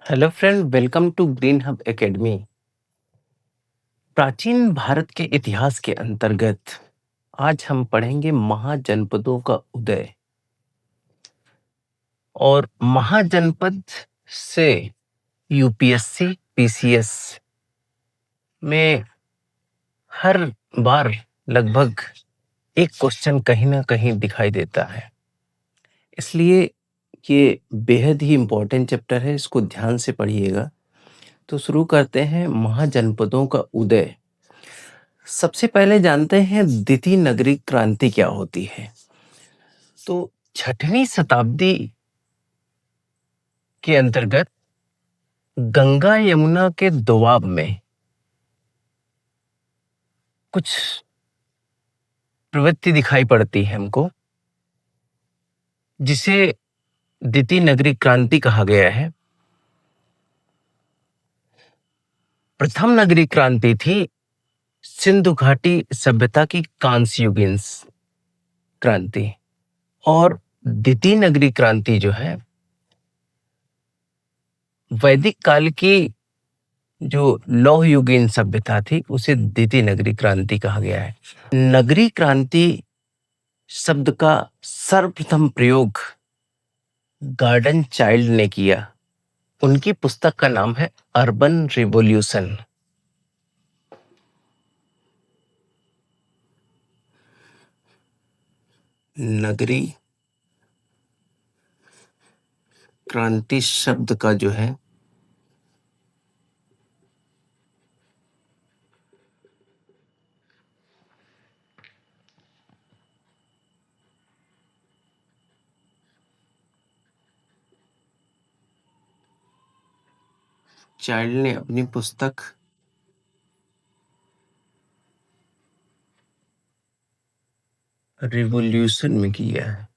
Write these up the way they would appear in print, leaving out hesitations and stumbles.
Hello friend, welcome to green hub academy. प्राचीन भारत के इतिहास के अंतर्गत आज हम पढ़ेंगे महाजनपदों का उदय। और महाजनपद से यूपीएससी पीसीएस में हर बार लगभग एक क्वेश्चन कहीं ना कहीं दिखाई देता है। इसलिए ये बेहद ही इम्पोर्टेंट चैप्टर है, इसको ध्यान से पढ़िएगा। तो शुरू करते हैं महाजनपदों का उदय। सबसे पहले जानते हैं द्वितीय नगरी क्रांति क्या होती है। तो छठवीं शताब्दी के अंतर्गत गंगा यमुना के दोआब में कुछ प्रवृत्ति दिखाई पड़ती है हमको, जिसे द्वितीय नगरी क्रांति कहा गया है। प्रथम नगरी क्रांति थी सिंधु घाटी सभ्यता की कांस्य युगीन क्रांति, और द्वितीय नगरी क्रांति जो है वैदिक काल की जो लौह युगीन सभ्यता थी, उसे द्वितीय नगरी क्रांति कहा गया है। नगरी क्रांति शब्द का सर्वप्रथम प्रयोग गार्डन चाइल्ड ने किया। उनकी पुस्तक का नाम है अर्बन रिवॉल्यूशन। नगरी क्रांति शब्द का जो है चाइल्ड ने अपनी पुस्तक रिवॉल्यूशन में किया है।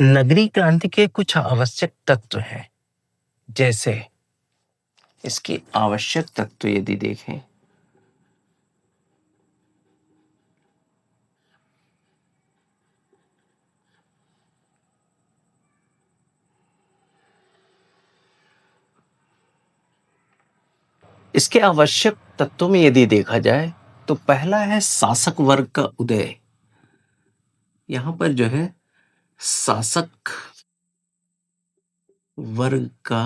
नगरी क्रांति के कुछ आवश्यक तत्व हैं, जैसे इसके आवश्यक तत्व यदि देखें इसके आवश्यक तत्वों में यदि देखा जाए तो पहला है शासक वर्ग का उदय। यहां पर जो है शासक वर्ग का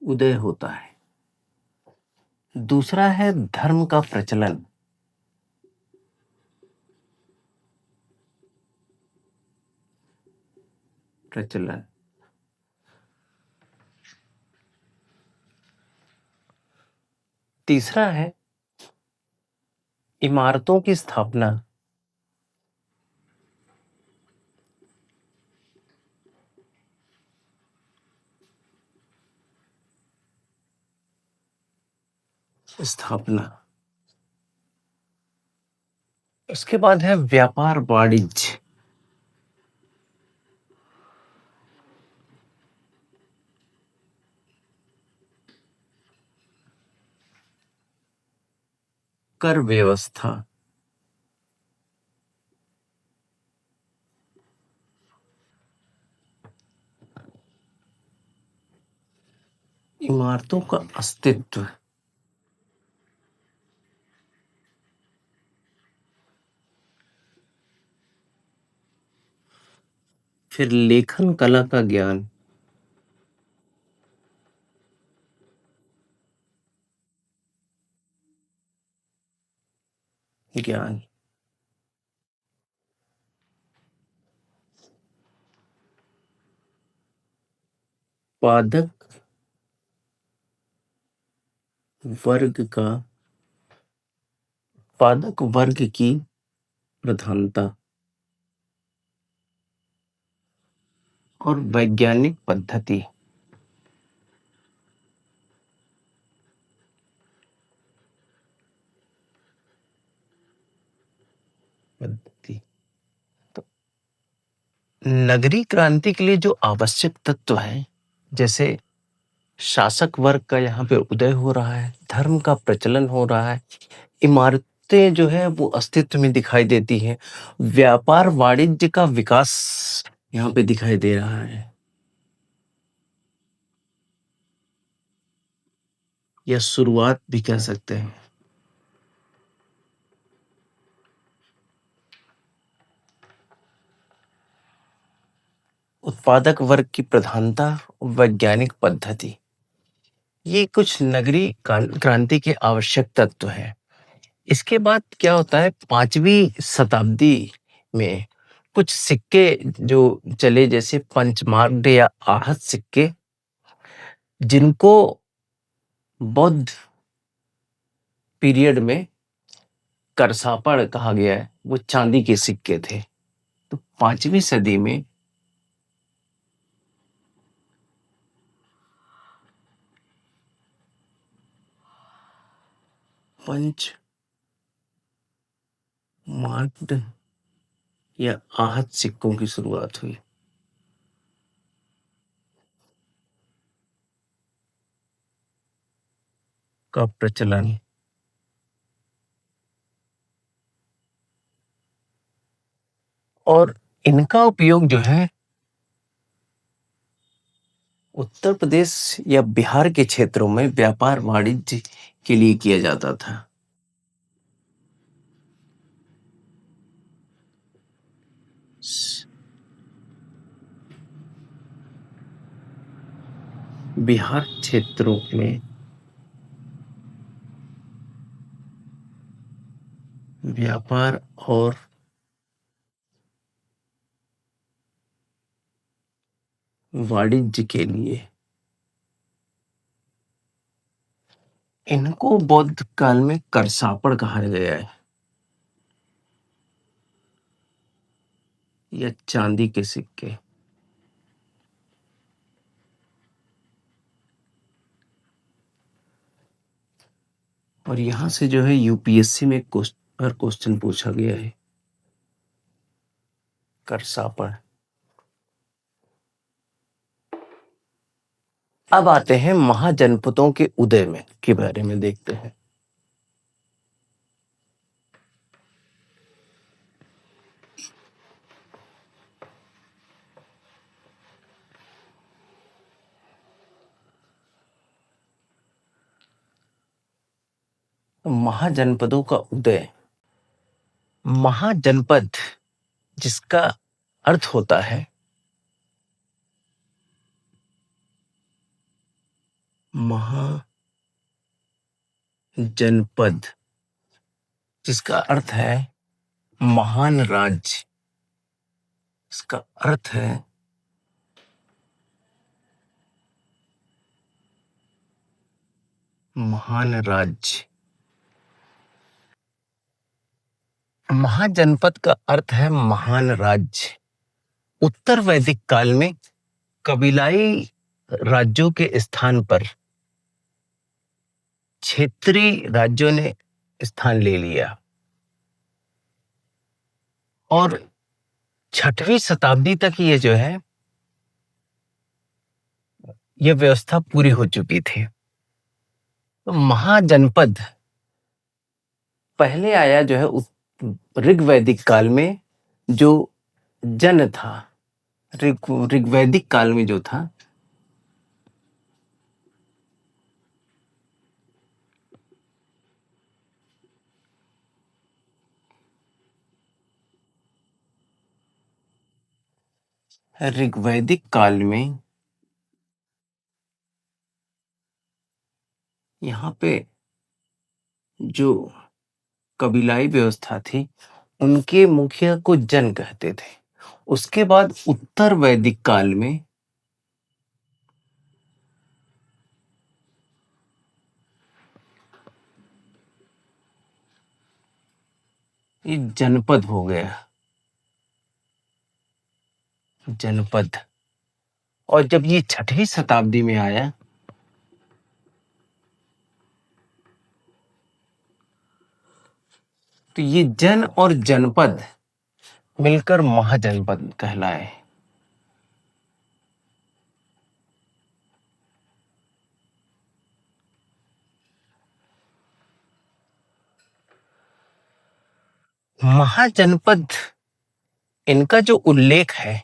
उदय होता है। दूसरा है धर्म का प्रचलन। प्रचलन तीसरा है इमारतों की स्थापना। स्थापना उसके बाद है व्यापार वाणिज्य। कर व्यवस्था। इमारतों का अस्तित्व। फिर लेखन कला का ज्ञान। ज्ञान पादक वर्ग का पादक वर्ग की प्रधानता और वैज्ञानिक पद्धति। पद्धति तो नगरी क्रांति के लिए जो आवश्यक तत्व है, जैसे शासक वर्ग का यहाँ पे उदय हो रहा है, धर्म का प्रचलन हो रहा है, इमारतें जो है वो अस्तित्व में दिखाई देती हैं, व्यापार वाणिज्य का विकास यहाँ पे दिखाई दे रहा है, या शुरुआत भी कह सकते हैं। उत्पादक वर्ग की प्रधानता और वैज्ञानिक पद्धति, ये कुछ नगरीय क्रांति के आवश्यक तत्व हैं। इसके बाद क्या होता है, 5वीं शताब्दी में कुछ सिक्के जो चले, जैसे पंचमार्ग या आहत सिक्के, जिनको बौद्ध पीरियड में करसापड़ कहा गया है, वो चांदी के सिक्के थे। तो 5वीं सदी में पंच मार्क्ड या आहत सिक्कों की शुरुआत हुई। का प्रचलन, और इनका उपयोग जो है उत्तर प्रदेश या बिहार के क्षेत्रों में व्यापार वाणिज्य के लिए किया जाता था। बिहार क्षेत्रों में व्यापार और वाणिज्य के लिए इनको बौद्ध काल में करसापड़ कहा गया है, या चांदी के सिक्के। और यहां से जो है यूपीएससी में क्वेश्चन पूछा गया है, करसापड़। अब आते हैं महाजनपदों के उदय में के बारे में देखते हैं। महाजनपदों का उदय, महाजनपद जिसका अर्थ होता है महाजनपद, जिसका अर्थ है महान राज्य, इसका अर्थ है महान राज्य। महाजनपद का अर्थ है महान राज्य। उत्तर वैदिक काल में कबीलाई राज्यों के स्थान पर क्षेत्रीय राज्यों ने स्थान ले लिया, और 6वीं शताब्दी तक ये जो है ये व्यवस्था पूरी हो चुकी थी। तो महाजनपद पहले आया जो है ऋग्वैदिक काल में, जो जन था, ऋग्वैदिक काल में जो था, ऋग्वैदिक काल में यहाँ पे जो कबीलाई व्यवस्था थी, उनके मुखिया को जन कहते थे। उसके बाद उत्तर वैदिक काल में ये जनपद हो गया, जनपद। और जब ये 6वीं शताब्दी में आया, तो ये जन और जनपद मिलकर महाजनपद कहलाए। महाजनपद, इनका जो उल्लेख है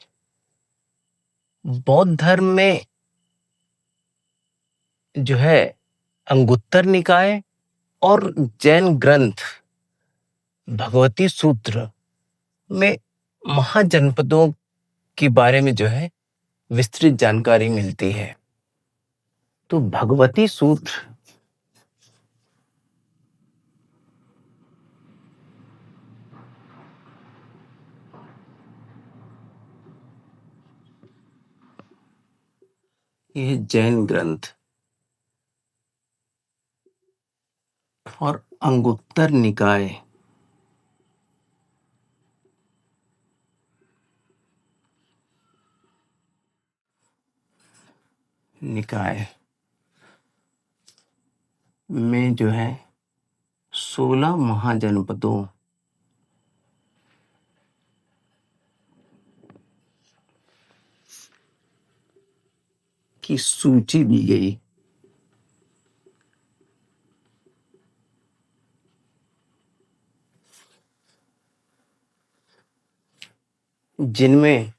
बौद्ध धर्म में जो है अंगुत्तर निकाय और जैन ग्रंथ भगवती सूत्र में महाजनपदों के बारे में जो है विस्तृत जानकारी मिलती है। तो भगवती सूत्र ये जैन ग्रंथ और अंगुत्तर निकाय निकाय में जो है 16 महाजनपदों की सूची दी गई, जिनमें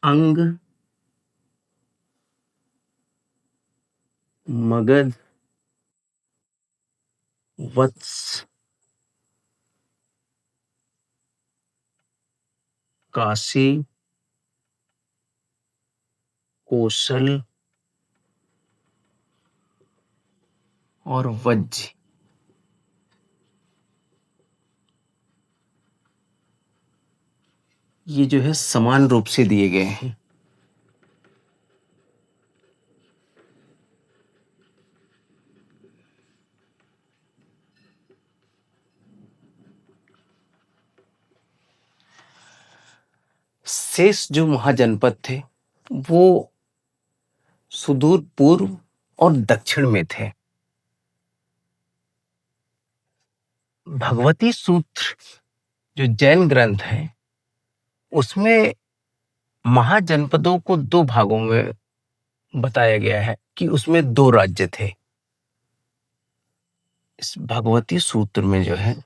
अंग, मगध, वत्स, काशी, कौशल और वज्ज ये जो है समान रूप से दिए गए हैं। शेष जो महाजनपद थे वो सुदूर पूर्व और दक्षिण में थे। भगवती सूत्र जो जैन ग्रंथ है उसमें महाजनपदों को दो भागों में बताया गया है कि उसमें दो राज्य थे। इस भगवती सूत्र में जो है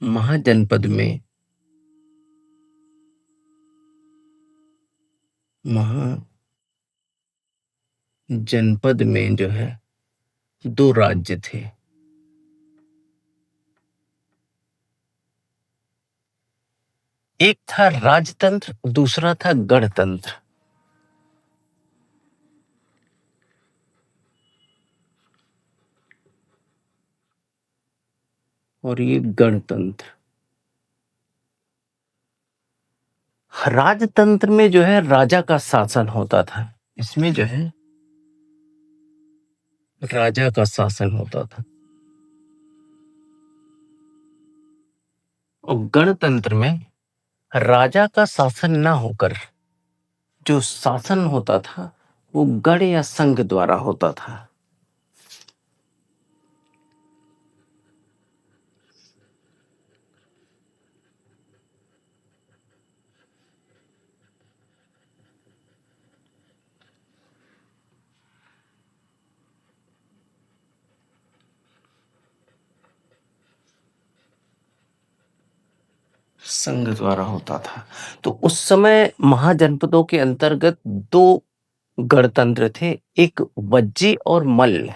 महाजनपद में महाजनपद में जो है दो राज्य थे। एक था राजतंत्र, दूसरा था गणतंत्र। और ये गणतंत्र, राजतंत्र में जो है राजा का शासन होता था। इसमें जो है राजा का शासन होता था। और गणतंत्र में राजा का शासन ना होकर जो शासन होता था वो गण या संघ द्वारा होता था। संघ द्वारा होता था। तो उस समय महाजनपदों के अंतर्गत दो गणतंत्र थे, एक वज्जी और मल्ल।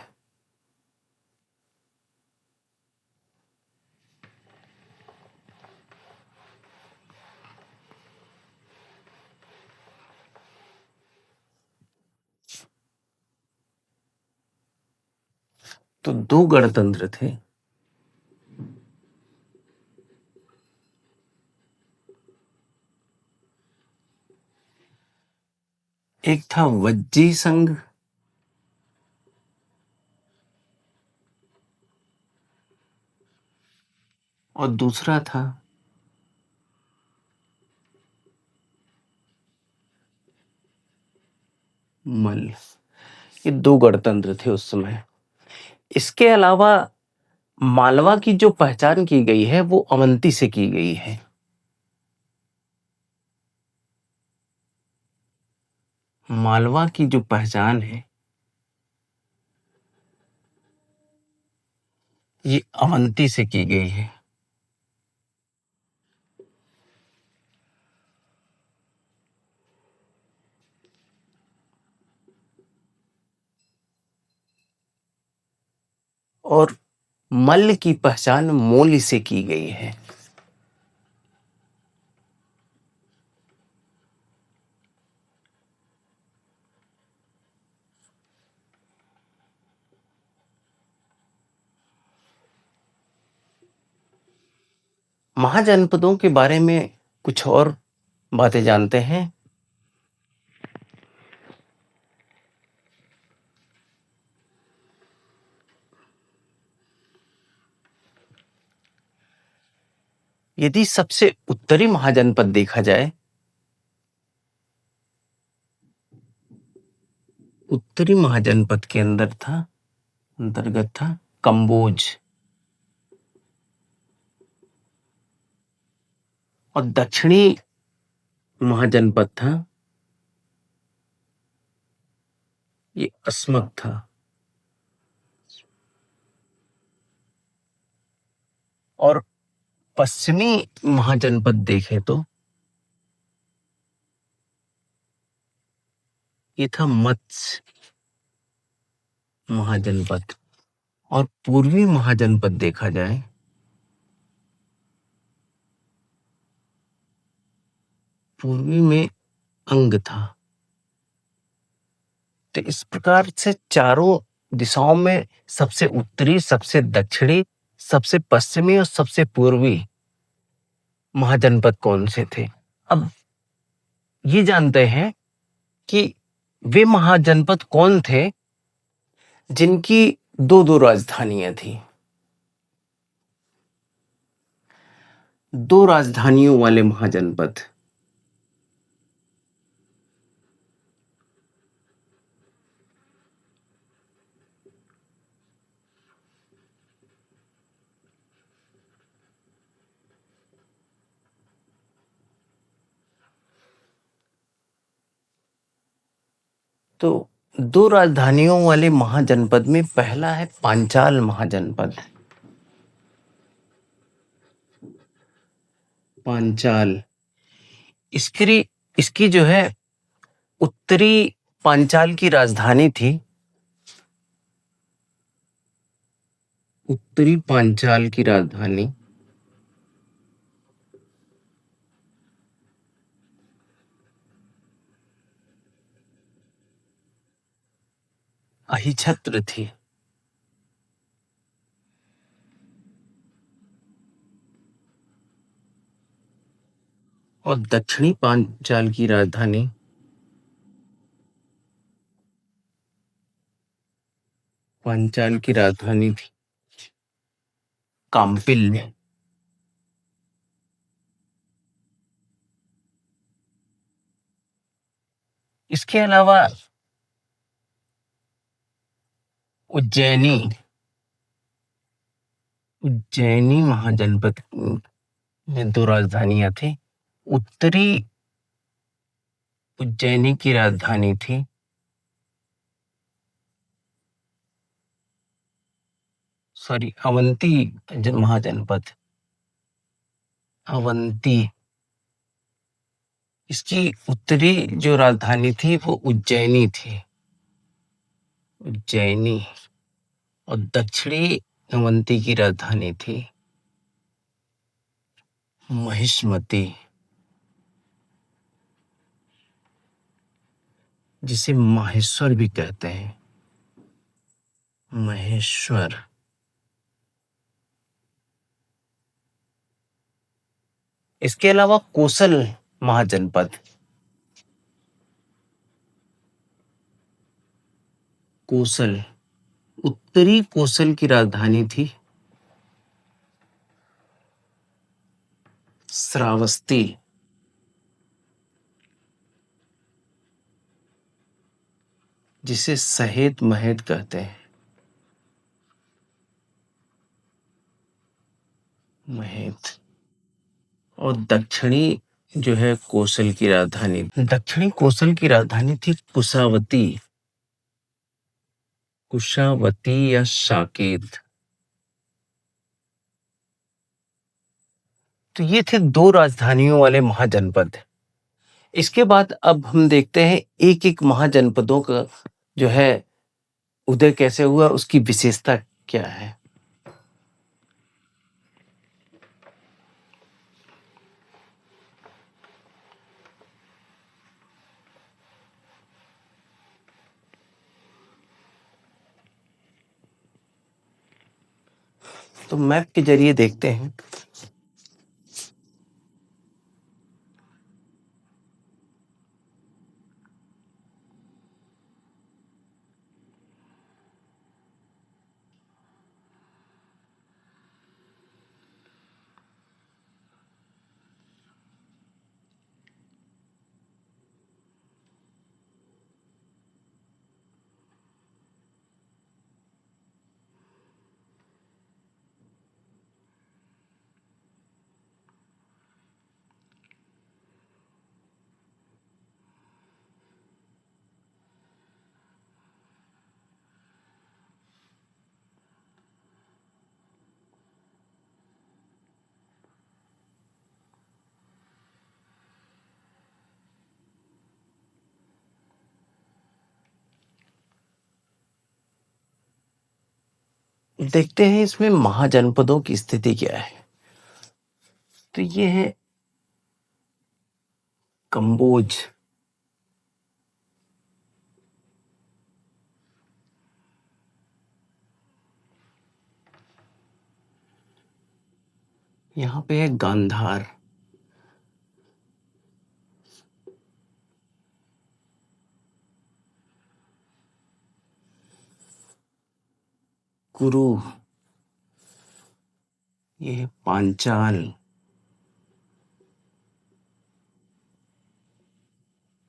तो दो गणतंत्र थे, एक था वज्जी संघ और दूसरा था मल्ल। ये दो गणतंत्र थे उस समय। इसके अलावा मालवा की जो पहचान की गई है वो अवंती से की गई है। मालवा की जो पहचान है ये अवंती से की गई है। और मल्ल की पहचान मोल से की गई है। महाजनपदों के बारे में कुछ और बातें जानते हैं। यदि सबसे उत्तरी महाजनपद देखा जाए, उत्तरी महाजनपद के अंतर्गत था कंबोज, और दक्षिणी महाजनपद था ये अस्मक था। और पश्चिमी महाजनपद देखें तो ये था मत्स्य महाजनपद। और पूर्वी महाजनपद देखा जाए, पूर्वी में अंग था। तो इस प्रकार से चारों दिशाओं में सबसे उत्तरी, सबसे दक्षिणी, सबसे पश्चिमी और सबसे पूर्वी महाजनपद कौन से थे। अब ये जानते हैं कि वे महाजनपद कौन थे जिनकी दो दो राजधानियां थी। दो राजधानियों वाले महाजनपद। तो दो राजधानियों वाले महाजनपद में पहला है पांचाल महाजनपद। पांचाल, इसकी जो है उत्तरी पांचाल की राजधानी थी, उत्तरी पांचाल की राजधानी अहिछत्र थी। और दक्षिणी पांचाल की राजधानी थी काम्पिल। इसके अलावा उज्जैनी महाजनपद में दो राजधानियां थी। उत्तरी उज्जैनी की राजधानी थी अवंती महाजनपद। अवंती, इसकी उत्तरी जो राजधानी थी वो उज्जैनी थी, उज्जैनी। और दक्षिणी अवंती की राजधानी थी महिष्मती, जिसे माहेश्वर भी कहते हैं, महेश्वर। इसके अलावा कोसल महाजनपद, कोसल, उत्तरी कोसल की राजधानी थी श्रावस्ती, जिसे सहेत महेत कहते हैं, महेत। और दक्षिणी जो है कोसल की राजधानी, दक्षिणी कोसल की राजधानी थी कुशावती, कुशावती या साकेत। तो ये थे दो राजधानियों वाले महाजनपद। इसके बाद अब हम देखते हैं एक एक महाजनपदों का जो है उदय कैसे हुआ, उसकी विशेषता क्या है। तो मैप के जरिए देखते हैं। देखते हैं इसमें महाजनपदों की स्थिति क्या है। तो ये है कंबोज। यहाँ पे है गांधार। कुरु। ये है पांचाल।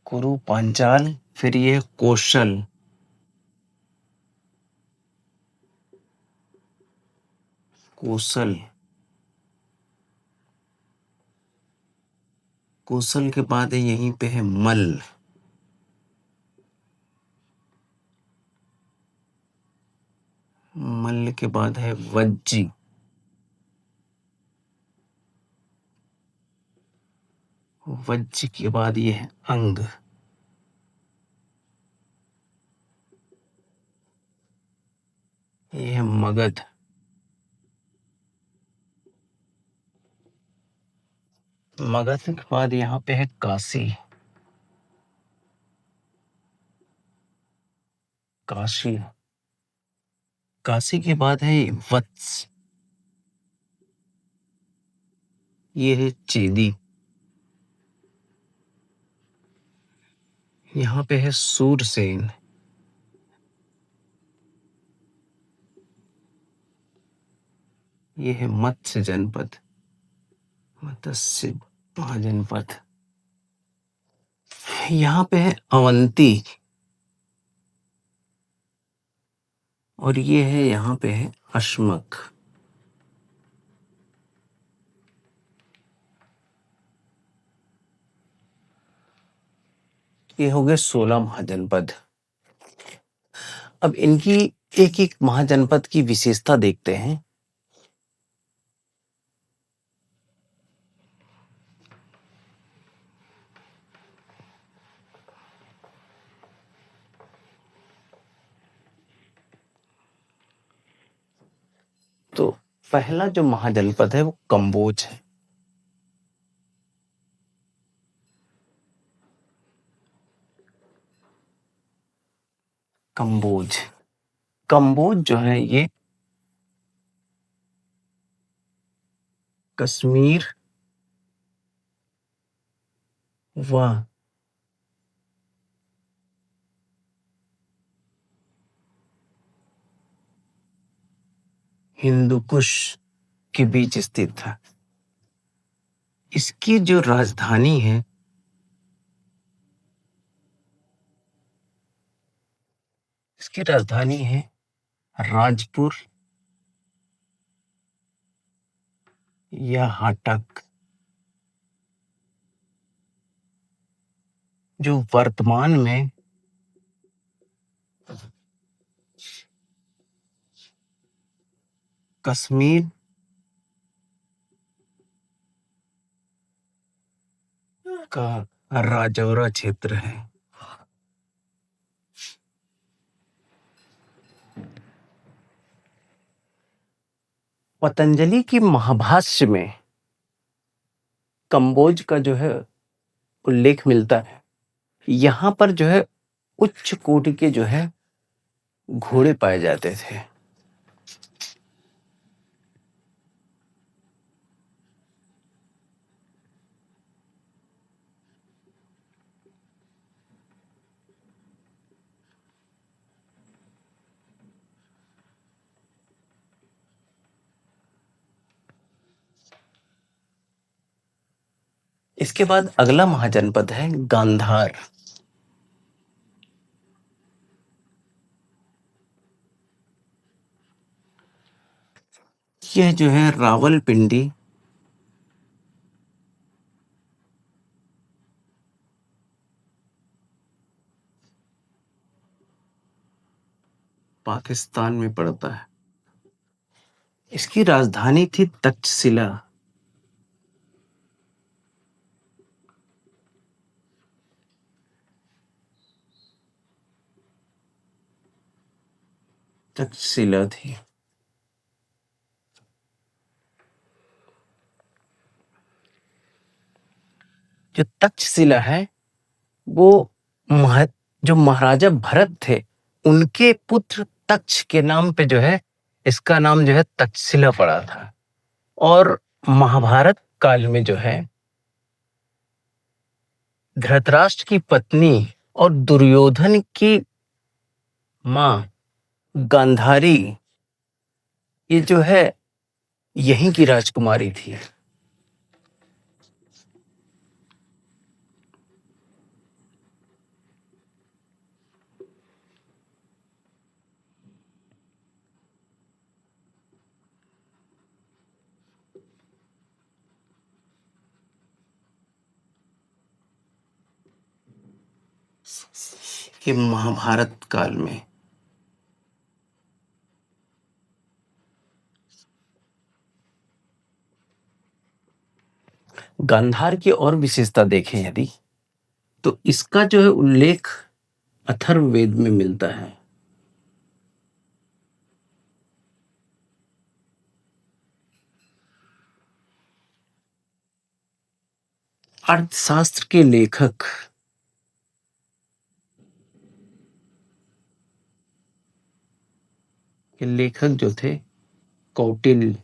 कुरु पांचाल। फिर ये है कौशल। कौशल। कौशल के बाद है यहीं पे है मल। मल के बाद है वज्जी। वज्ज के बाद ये है अंग। ये है मगध। मगध के बाद यहाँ पे है काशी। काशी। काशी के बाद है वत्स। ये है चेदी। यहाँ पे है सूरसेन। ये है मत्स्य जनपद। मत्स्य महाजनपद। यहाँ पे है अवंती। और ये है यहाँ पे है अश्मक। ये हो गए 16 महाजनपद। अब इनकी एक एक महाजनपद की विशेषता देखते हैं। तो पहला जो महाजनपद है वो कंबोज है। कंबोज। कंबोज जो है ये कश्मीर व हिंदू कुश के बीच स्थित था। इसकी जो राजधानी है इसकी राजधानी है राजपुर या हाटक, जो वर्तमान में कश्मीर का राजौरा क्षेत्र है। पतंजलि की महाभाष्य में कंबोज का जो है उल्लेख मिलता है। यहाँ पर जो है उच्च कोटि के जो है घोड़े पाए जाते थे। इसके बाद अगला महाजनपद है गांधार। यह जो है रावलपिंडी पाकिस्तान में पड़ता है। इसकी राजधानी थी तक्षशिला। तक्षशिला थी। जो तक्षशिला है वो जो महाराजा भरत थे उनके पुत्र तक्ष के नाम पे जो है इसका नाम जो है तक्षशिला पड़ा था। और महाभारत काल में जो है धृतराष्ट्र की पत्नी और दुर्योधन की मां गांधारी ये जो है यहीं की राजकुमारी थी। कि महाभारत काल में गांधार की और विशेषता देखें यदि तो इसका जो है उल्लेख अथर्ववेद में मिलता है। अर्थशास्त्र के लेखक जो थे कौटिल्य।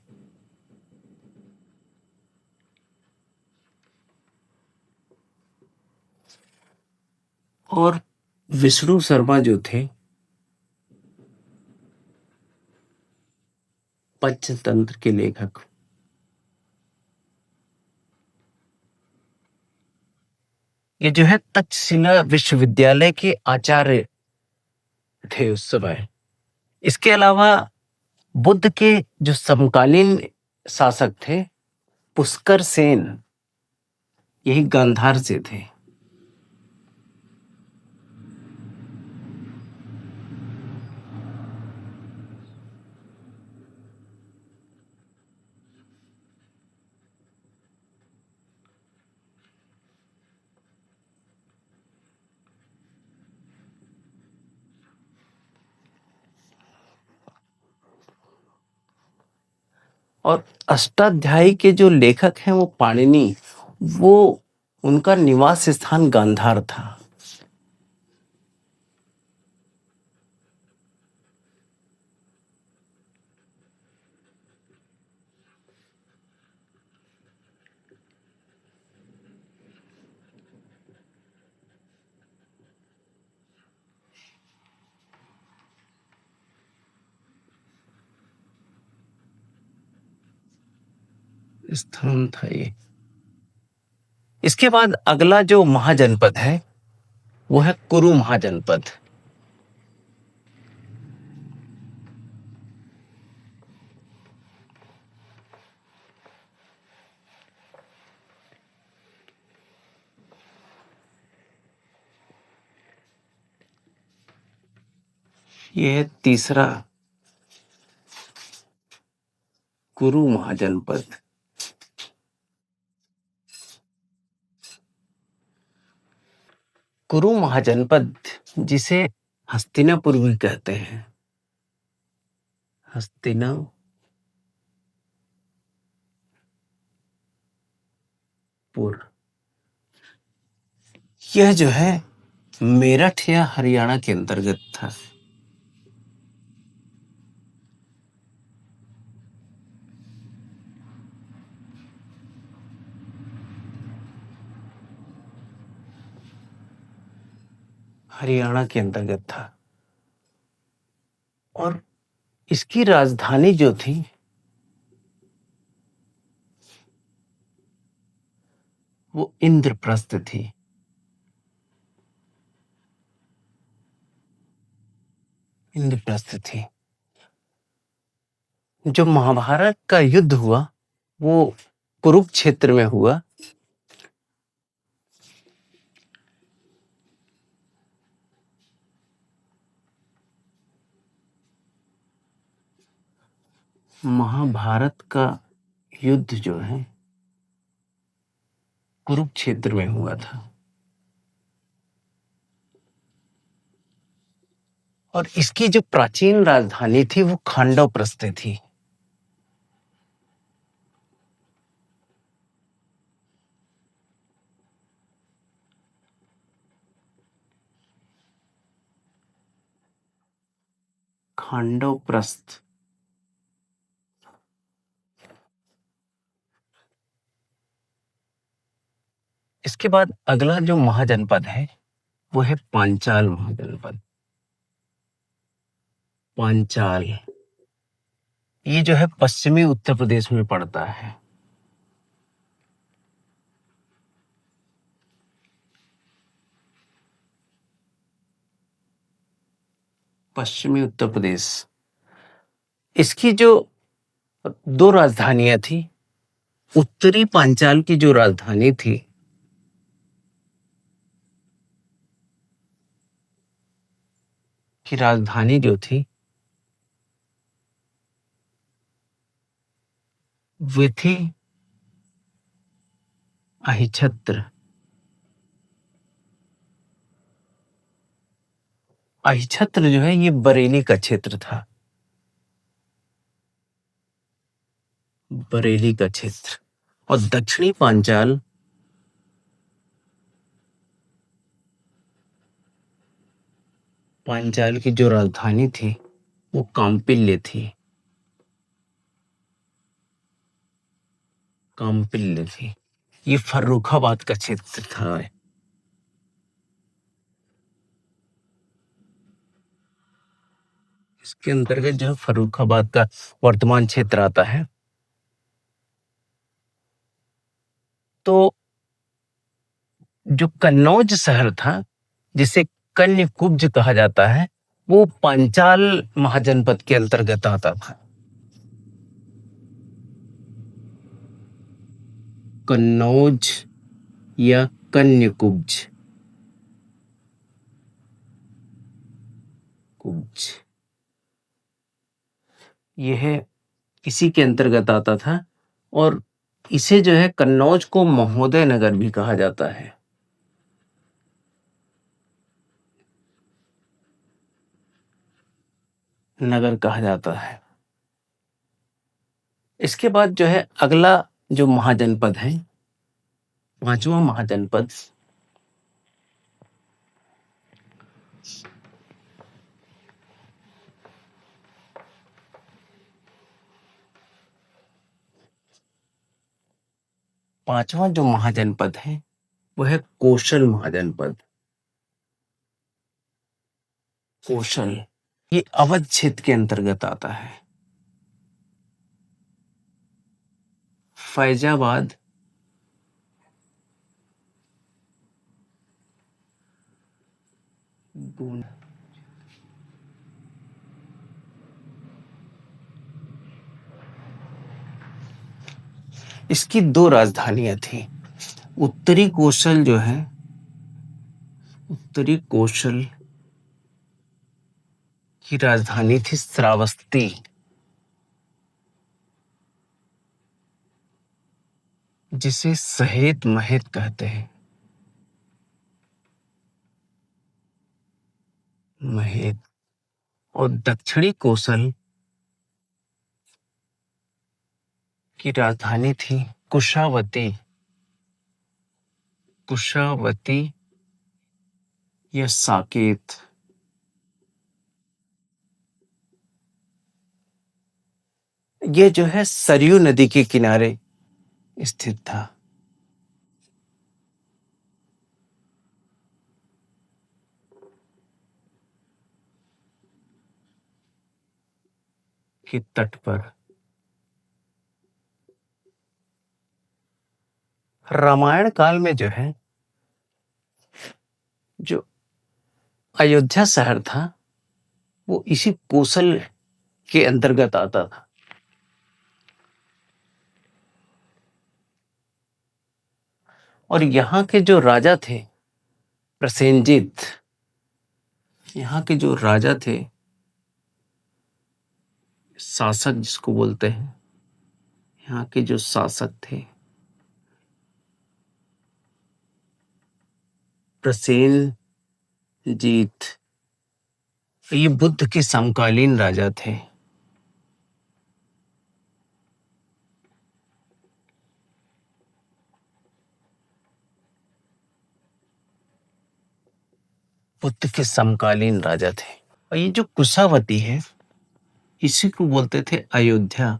और विष्णु शर्मा जो थे पंचतंत्र के लेखक। ये जो है तक्षशिला विश्वविद्यालय के आचार्य थे उस समय। इसके अलावा बुद्ध के जो समकालीन शासक थे पुष्कर सेन यही गांधार से थे। और अष्टाध्यायी के जो लेखक हैं वो पाणिनि वो उनका निवास स्थान गांधार था। स्थान था ये। इसके बाद अगला जो महाजनपद है वो है कुरु महाजनपद। ये है तीसरा कुरु महाजनपद। कुरु महाजनपद, जिसे हस्तिनापुर भी कहते हैं, हस्तिनापुर, यह जो है मेरठ या हरियाणा के अंतर्गत था। हरियाणा के अंतर्गत था और इसकी राजधानी जो थी वो इंद्रप्रस्थ थी। इंद्रप्रस्थ थी। जो महाभारत का युद्ध हुआ वो कुरुक्षेत्र में हुआ। महाभारत का युद्ध जो है कुरुक्षेत्र में हुआ था और इसकी जो प्राचीन राजधानी थी वो खांडवप्रस्थ थी। खांडवप्रस्थ। इसके बाद अगला जो महाजनपद है वो है पांचाल महाजनपद। पांचाल ये जो है पश्चिमी उत्तर प्रदेश में पड़ता है। पश्चिमी उत्तर प्रदेश। इसकी जो दो राजधानियां थी, उत्तरी पांचाल की जो राजधानी थी की राजधानी जो थी वे थी अहिच्छत्र। अहिच्छत्र जो है ये बरेली का क्षेत्र था। बरेली का क्षेत्र। और दक्षिणी पांचाल पांचाल की जो राजधानी थी वो कांपिल्य थी। कांपिल्य थी। ये फर्रुखाबाद का क्षेत्र था। इसके अंतर्गत जो है फर्रुखाबाद का वर्तमान क्षेत्र आता है। तो जो कन्नौज शहर था जिसे कन्यकुब्ज कहा जाता है वो पांचाल महाजनपद के अंतर्गत आता था। कन्नौज या कन्यकुब्ज। कुब्ज यह इसी के अंतर्गत आता था और इसे जो है कन्नौज को महोदय नगर भी कहा जाता है। नगर कहा जाता है। इसके बाद जो है अगला जो महाजनपद है, पांचवा महाजनपद, पांचवा जो महाजनपद है वो है कौशल महाजनपद। कौशल ये अवध क्षेत्र के अंतर्गत आता है। फैजाबाद गोंड। इसकी दो राजधानियां थी। उत्तरी कौशल जो है, उत्तरी कौशल की राजधानी थी श्रावस्ती। जिसे सहेत महेत कहते हैं। महेद और दक्षिणी कोसल की राजधानी थी कुशावती। कुशावती या साकेत। ये जो है सरयू नदी के किनारे स्थित था। के तट पर रामायण काल में जो है, जो अयोध्या शहर था वो इसी कोसल के अंतर्गत आता था। और यहाँ के जो राजा थे प्रसेनजीत, यहाँ के जो राजा थे, शासक जिसको बोलते हैं, यहाँ के जो शासक थे प्रसेनजीत, ये बुद्ध के समकालीन राजा थे। बुद्ध के समकालीन राजा थे। और ये जो कुशावती है इसी को बोलते थे अयोध्या।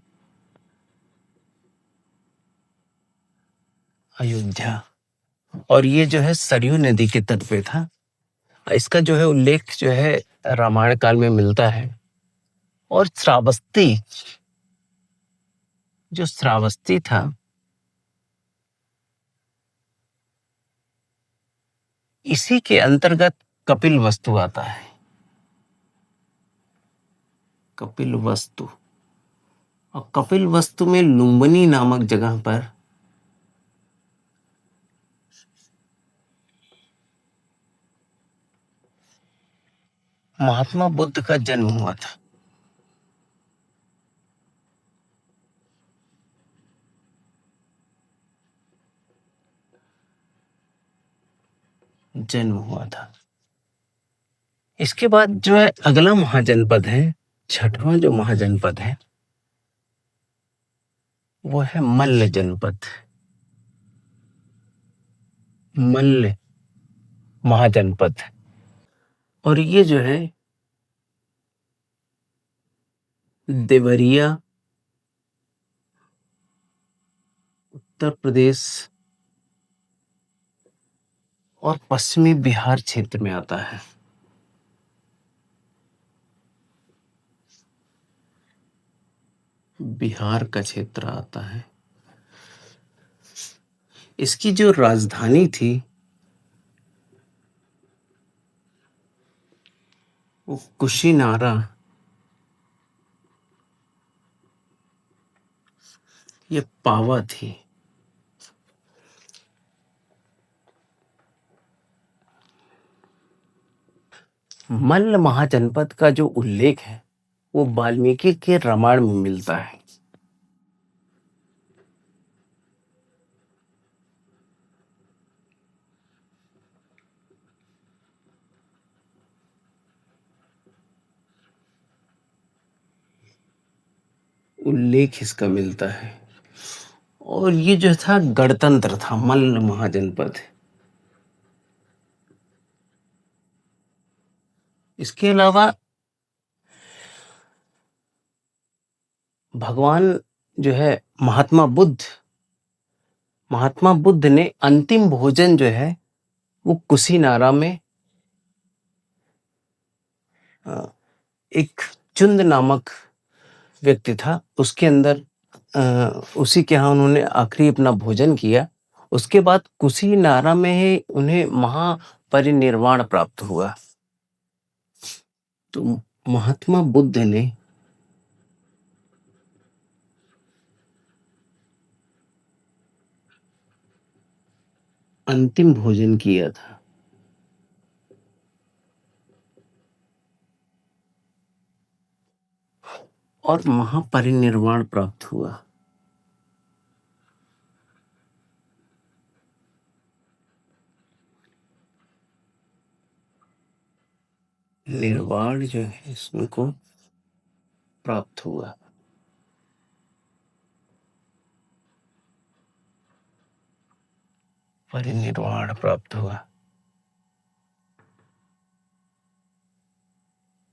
अयोध्या। और ये जो है सरयू नदी के तट पे था। इसका जो है उल्लेख जो है रामायण काल में मिलता है। और श्रावस्ती, जो श्रावस्ती था, इसी के अंतर्गत कपिल वस्तु आता है। कपिल वस्तु। और कपिल वस्तु में लुम्बिनी नामक जगह पर महात्मा बुद्ध का जन्म हुआ था। जन्म हुआ था। इसके बाद जो है अगला महाजनपद है, छठवां जो महाजनपद है वो है मल्ल जनपद। मल्ल महाजनपद। और ये जो है देवरिया, उत्तर प्रदेश और पश्चिमी बिहार क्षेत्र में आता है। बिहार का क्षेत्र आता है। इसकी जो राजधानी थी वो कुशीनारा ये पावा थी। मल्ल महाजनपद का जो उल्लेख है वो वाल्मीकि के रामायण में मिलता है। उल्लेख इसका मिलता है। और ये जो था गणतंत्र था मल्ल महाजनपद। इसके अलावा भगवान जो है महात्मा बुद्ध ने अंतिम भोजन जो है वो कुशीनारा में एक चुंद नामक व्यक्ति था, उसके अंदर उसी के यहाँ उन्होंने आखिरी अपना भोजन किया। उसके बाद कुशीनारा में ही उन्हें महापरिनिर्वाण प्राप्त हुआ। तो महात्मा बुद्ध ने अंतिम भोजन किया था। और महापरिनिर्वाण प्राप्त हुआ। निर्वाण जो है इसमें को प्राप्त हुआ। परिनिर्वाण प्राप्त हुआ।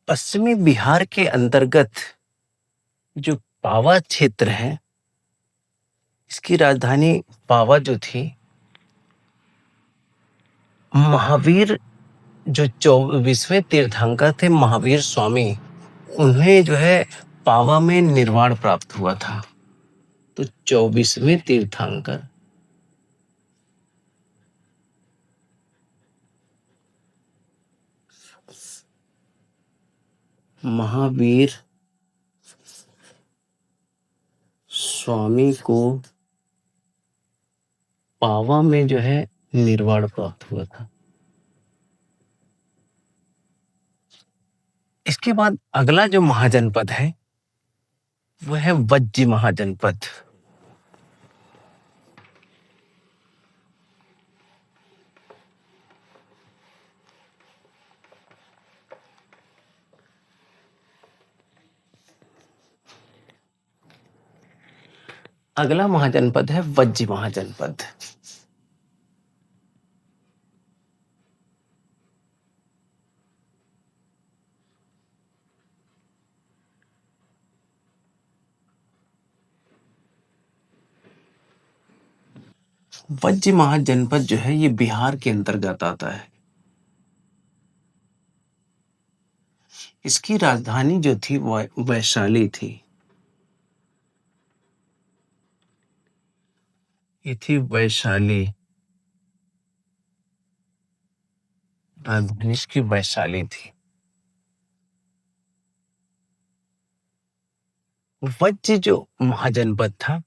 पश्चिमी बिहार के अंतर्गत जो पावा क्षेत्र है, इसकी राजधानी पावा जो थी, महावीर जो 24वें तीर्थंकर थे, महावीर स्वामी, उन्हें जो है पावा में निर्वाण प्राप्त हुआ था। तो 24वें तीर्थंकर महावीर स्वामी को पावा में जो है निर्वाण प्राप्त हुआ था। इसके बाद अगला जो महाजनपद है वह है वज्जी महाजनपद। अगला महाजनपद है वज्जी महाजनपद। वज्जी महाजनपद जो है ये बिहार के अंतर्गत आता है। इसकी राजधानी जो थी वह वैशाली थी। ये थी वैशाली, राजधानी इसकी वैशाली थी। वज्जी जो महाजनपद था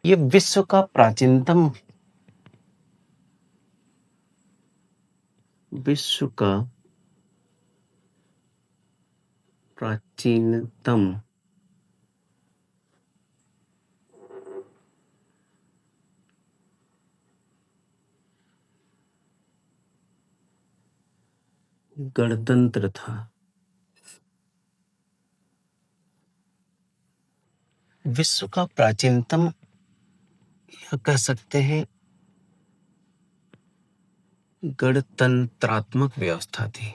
ये विश्व का प्राचीनतम गणतंत्र था। विश्व का प्राचीनतम या कह सकते हैं गणतंत्रात्मक व्यवस्था थी।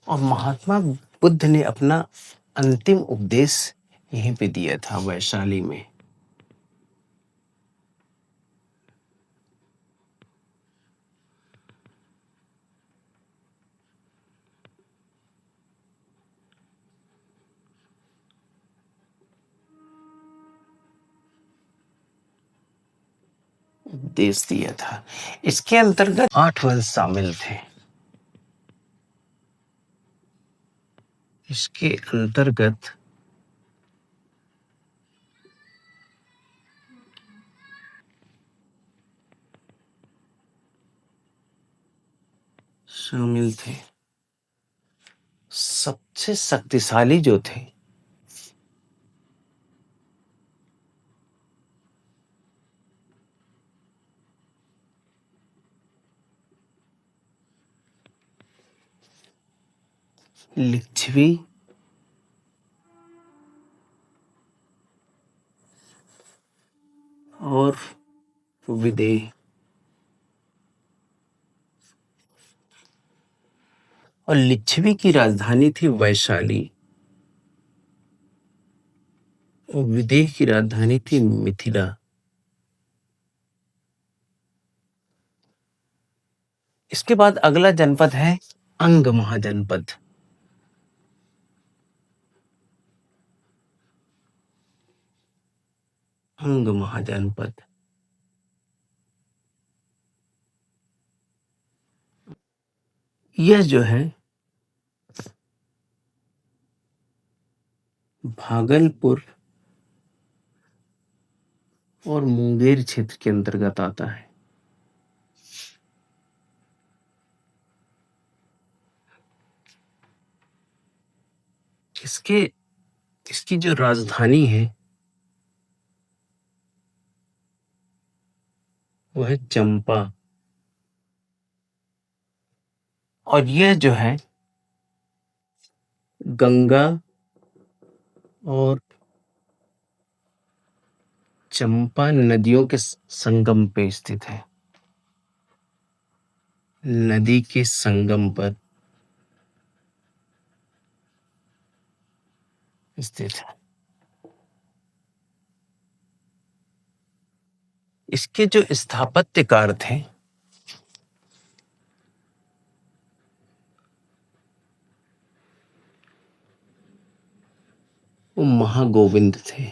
और महात्मा बुद्ध ने अपना अंतिम उपदेश यहीं पे दिया था, वैशाली में। उपदेश दिया था। इसके अंतर्गत 8 वंश शामिल थे। इसके अंतर्गत शामिल थे। सबसे शक्तिशाली जो थे लिच्छवी और विदेह। और लिच्छवी की राजधानी थी वैशाली और विदेह की राजधानी थी मिथिला। इसके बाद अगला जनपद है अंग महाजनपद। अंग महाजनपद यह जो है भागलपुर और मुंगेर क्षेत्र के अंतर्गत आता है। इसके इसकी जो राजधानी है वो है चंपा। और यह जो है गंगा और चंपा नदियों के संगम पे स्थित है। नदी के संगम पर स्थित है। इसके जो स्थापत्यकार थे वो महागोविंद थे।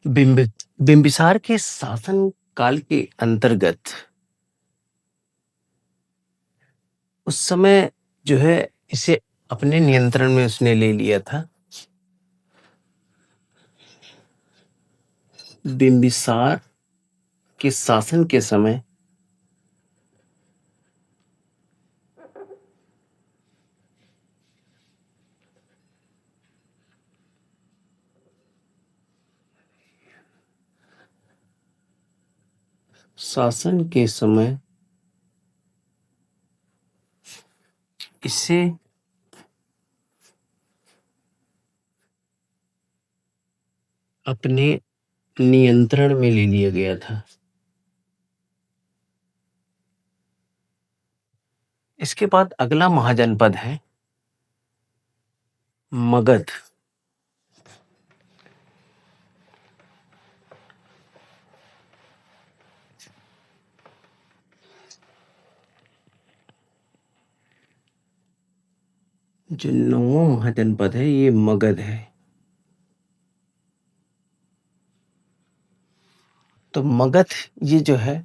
बिंबिसार के शासन काल के अंतर्गत उस समय जो है इसे अपने नियंत्रण में उसने ले लिया था। बिंबिसार के शासन के समय इसे अपने नियंत्रण में ले लिया गया था। इसके बाद अगला महाजनपद है मगध। जो 9वां महाजनपद है ये मगध है। तो मगध ये जो है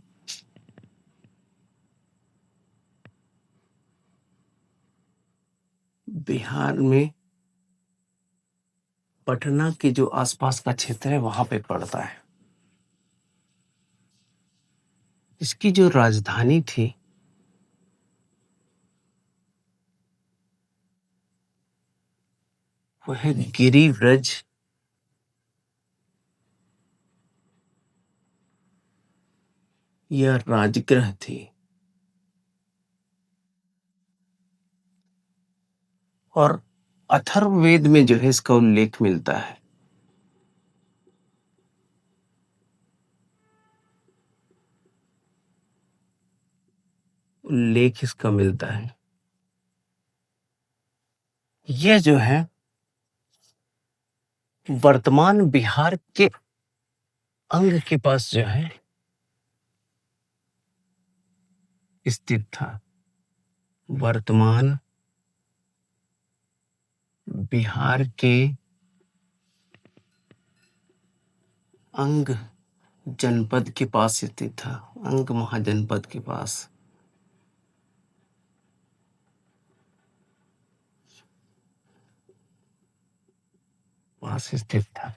बिहार में पटना के जो आसपास का क्षेत्र है वहां पे पड़ता है। इसकी जो राजधानी थी वो है गिरिव्रज या राजगृह थी। और अथर्ववेद में जो है इसका उल्लेख मिलता है। उल्लेख इसका मिलता है। यह जो है वर्तमान बिहार के अंग के पास जो है स्थित था। वर्तमान बिहार के अंग जनपद के पास स्थित था। अंग महाजनपद के पास स्थित था।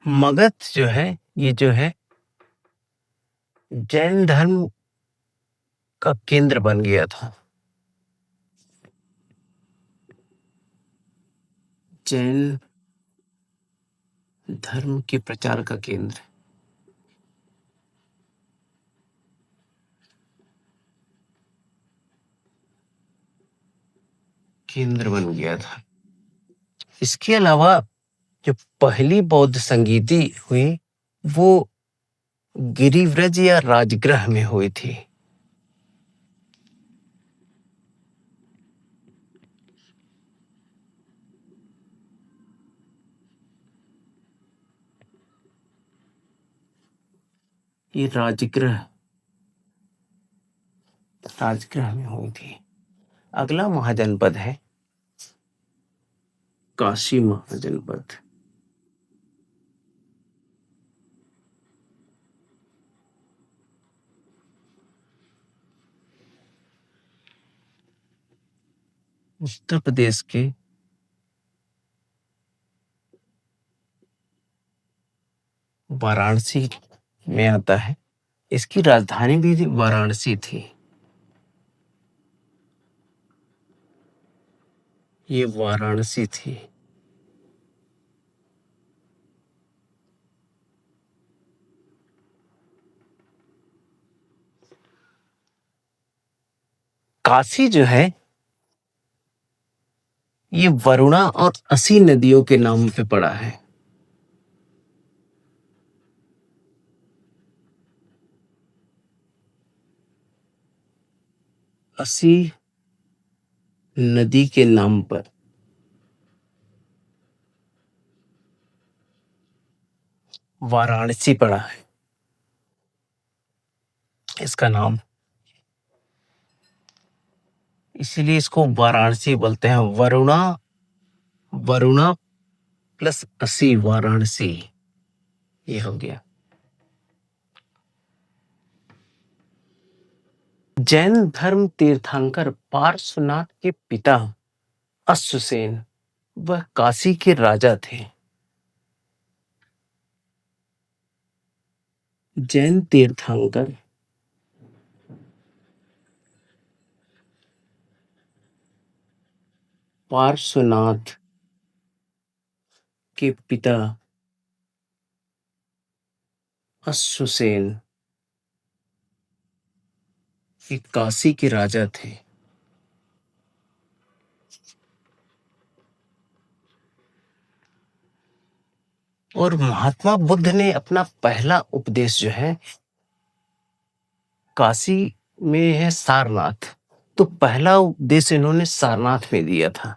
मगध जो है ये जो है जैन धर्म का केंद्र बन गया था। जैन धर्म के प्रचार का केंद्र बन गया था। इसके अलावा जो पहली बौद्ध संगीति हुई वो गिरिव्रज या राजगृह में हुई थी। ये राजगृह में हुई थी। अगला महाजनपद है काशी महाजनपद। उत्तर प्रदेश के वाराणसी में आता है। इसकी राजधानी भी वाराणसी थी। ये वाराणसी थी। काशी जो है ये वरुणा और असी नदियों के नाम पे पड़ा है। असी नदी के नाम पर वाराणसी पड़ा है। इसका नाम इसीलिए इसको वाराणसी बोलते हैं। वरुणा, वरुणा प्लस असी, वाराणसी, ये हो गया। जैन धर्म तीर्थंकर पार्श्वनाथ के पिता अश्वसेन वह काशी के राजा थे। जैन तीर्थंकर पार्श्वनाथ के पिता अश्वसेन ये काशी के राजा थे। और महात्मा बुद्ध ने अपना पहला उपदेश जो है काशी में है सारनाथ। तो पहला उपदेश इन्होंने सारनाथ में दिया था।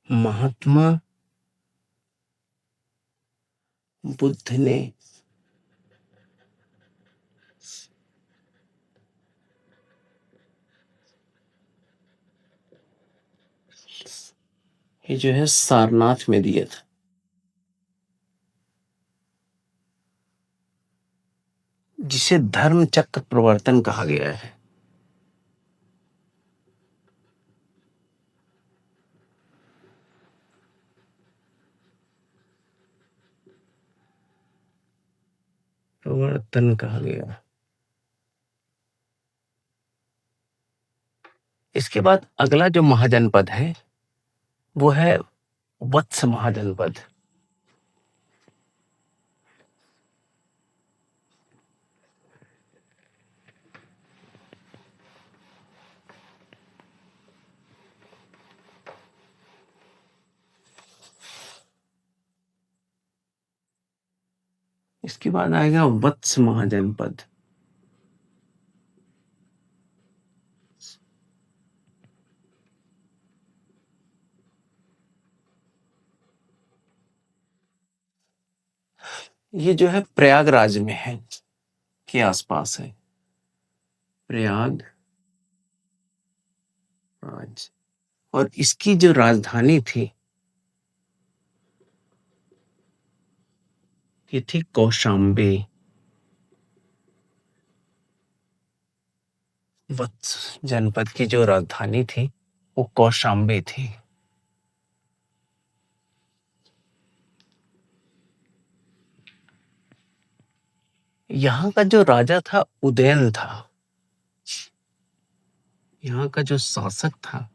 महात्मा बुद्ध ने ये जो है सारनाथ में दिया था। जिसे धर्म चक्र प्रवर्तन कहा गया है। प्रवर्तन कहा गया। इसके बाद अगला जो महाजनपद है वो है वत्स महाजनपद। इसके बाद आएगा वत्स महाजनपद। ये जो है प्रयागराज में है, के आसपास है। प्रयागराज। और इसकी जो राजधानी थी ये थी कौशाम्बी। वत्स जनपद की जो राजधानी थी वो कौशाम्बी थी। यहाँ का जो राजा था उदयन था। यहाँ का जो शासक था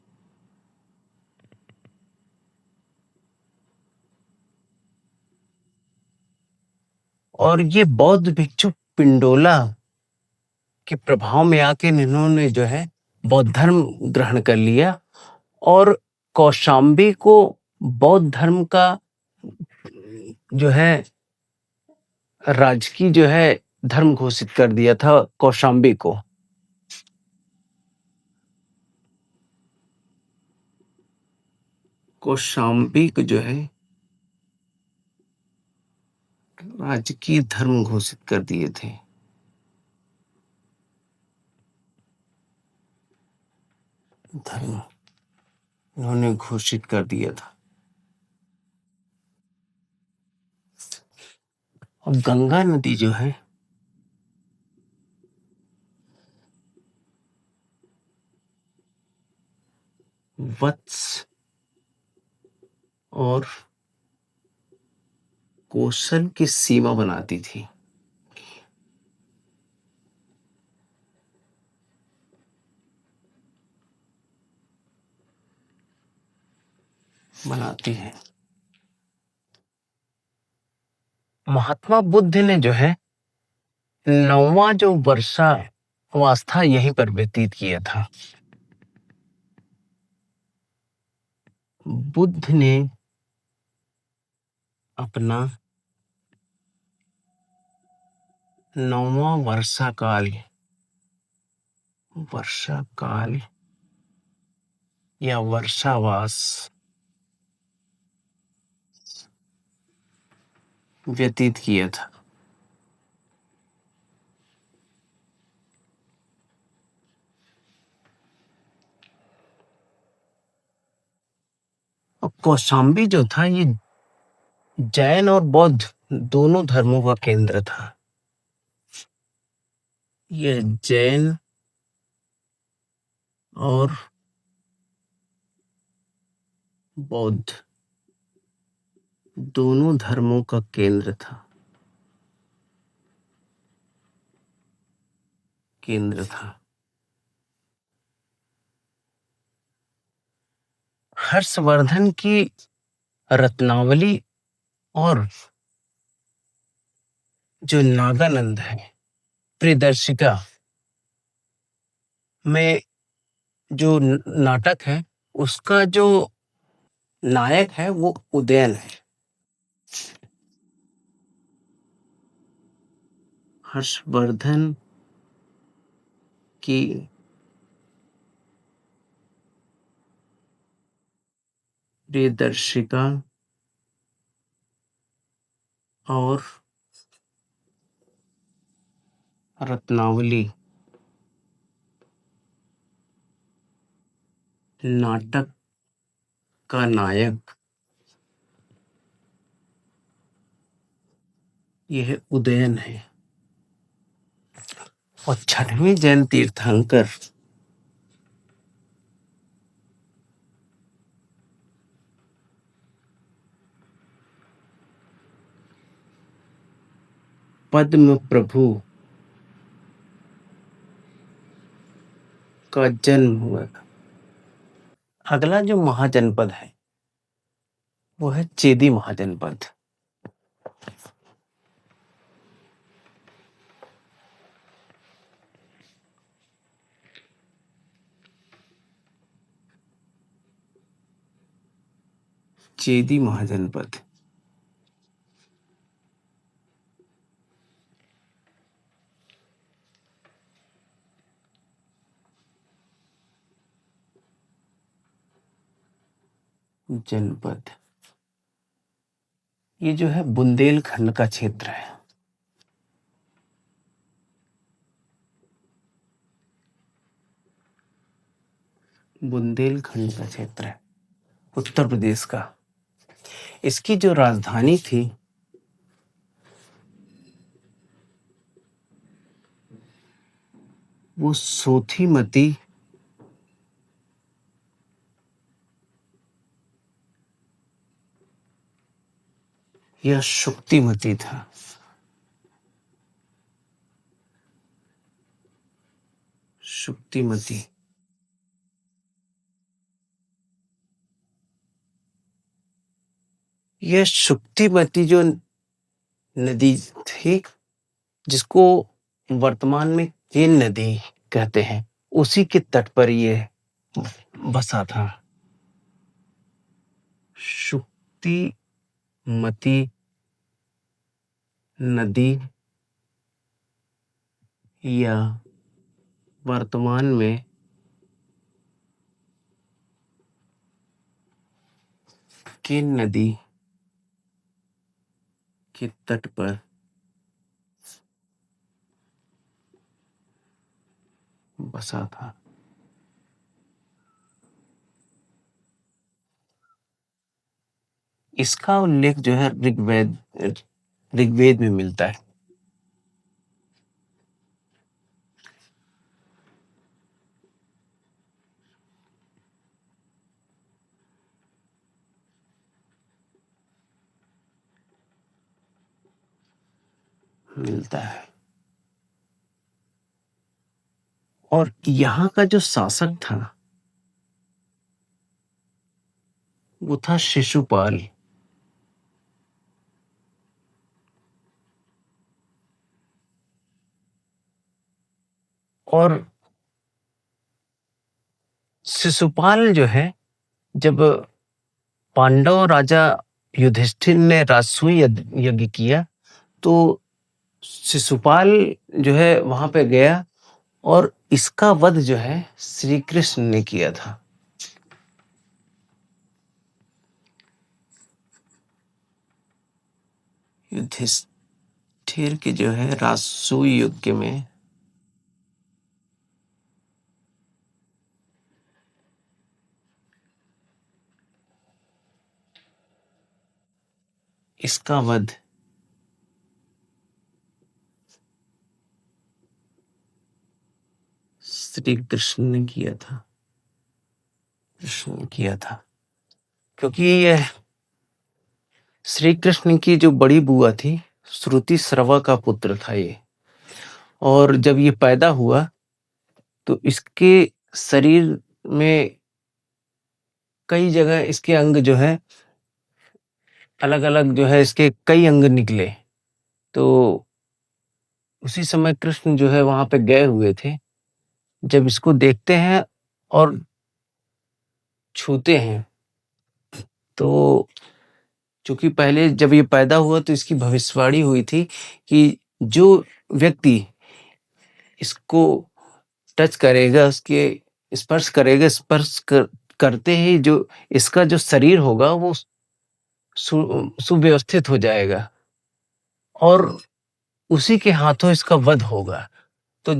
और ये बौद्ध भिक्षु पिंडोला के प्रभाव में आके इन्होंने जो है बौद्ध धर्म ग्रहण कर लिया और कौशाम्बी को बौद्ध धर्म का जो है राजकीय जो है धर्म घोषित कर दिया था कौशाम्बी को। कौशाम्बी को जो है राजकीय धर्म घोषित कर दिए थे। धर्म इन्होंने घोषित कर दिया था। और गंगा नदी जो है वत्स और कोसल की सीमा बनाती थी। बनाती है। महात्मा बुद्ध ने जो है 9वां जो वर्षा वास था यहीं पर व्यतीत किया था। बुद्ध ने अपना 9वां वर्षा काल या वर्षावास व्यतीत किया था। और कौशाम्बी जो था ये जैन और बौद्ध दोनों धर्मों का केंद्र था। ये जैन और बौद्ध दोनों धर्मों का केंद्र था। हर्षवर्धन की रत्नावली और जो नागानंद है प्रियदर्शिका में जो नाटक है उसका जो नायक है वो उदयन है। हर्षवर्धन की प्रियदर्शिका और रत्नावली नाटक का नायक यह उदयन है। और 6वें जैन तीर्थंकर पद्म प्रभु का जन्म हुआ। अगला जो महाजनपद है वो है चेदी महाजनपद। चेदी महाजनपद जनपद ये जो है बुंदेलखंड का क्षेत्र है। बुंदेलखंड का क्षेत्र है उत्तर प्रदेश का। इसकी जो राजधानी थी वो सोथीमती या शुक्तिमती था। शुक्तिमती यह शुक्तिमती जो नदी थी जिसको वर्तमान में केन नदी कहते हैं उसी के तट पर ये बसा था। शुक्तिमती नदी या वर्तमान में केन नदी के तट पर बसा था। इसका उल्लेख जो है ऋग्वेद में मिलता है। और यहाँ का जो शासक था वो था शिशुपाल। और शिशुपाल जो है, जब पांडव राजा युधिष्ठिर ने राजसूय यज्ञ किया, तो शिशुपाल जो है वहां पे गया, और इसका वध जो है श्री कृष्ण ने किया था। युधिष्ठिर के जो है राजसूय यज्ञ में इसका वध श्री कृष्ण ने किया था। कृष्ण ने किया था, क्योंकि ये श्री कृष्ण की जो बड़ी बुआ थी, श्रुति श्रवा का पुत्र था ये। और जब ये पैदा हुआ, तो इसके शरीर में कई जगह इसके अंग जो है अलग अलग, जो है इसके कई अंग निकले। तो उसी समय कृष्ण जो है वहां पे गए हुए थे। जब इसको देखते हैं और छूते हैं, तो चूंकि पहले जब ये पैदा हुआ तो इसकी भविष्यवाणी हुई थी कि जो व्यक्ति इसको टच करेगा, उसके स्पर्श करेगा, करते ही जो इसका जो शरीर होगा वो सुव्यवस्थित हो जाएगा, और उसी के हाथों इसका वध होगा। तो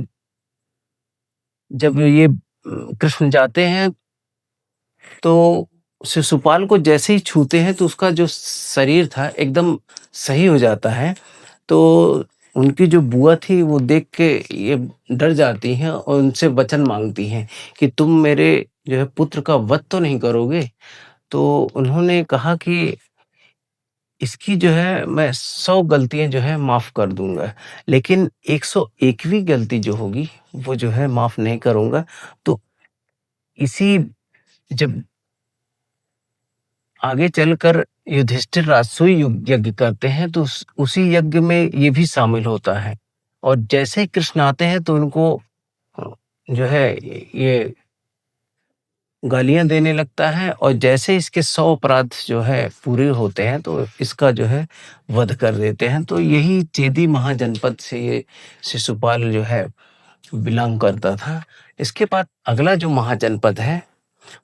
जब ये कृष्ण जाते हैं, तो शिशुपाल को जैसे ही छूते हैं, तो उसका जो शरीर था एकदम सही हो जाता है। तो उनकी जो बुआ थी वो देख के ये डर जाती हैं और उनसे वचन मांगती हैं कि तुम मेरे जो है पुत्र का वध तो नहीं करोगे। तो उन्होंने कहा कि इसकी जो है मैं 100 गलतियां जो है माफ कर दूंगा, लेकिन 101वीं गलती जो होगी वो जो है माफ नहीं करूंगा। तो इसी जब आगे चलकर युधिष्ठिर राजसूय यज्ञ करते हैं, तो उसी यज्ञ में ये भी शामिल होता है। और जैसे ही कृष्ण आते हैं तो उनको जो है ये गालियां देने लगता है, और जैसे इसके 100 अपराध जो है पूरे होते हैं, तो इसका जो है वध कर देते हैं। तो यही चेदी महाजनपद से ये शिशुपाल जो है बिलोंग करता था। इसके बाद अगला जो महाजनपद है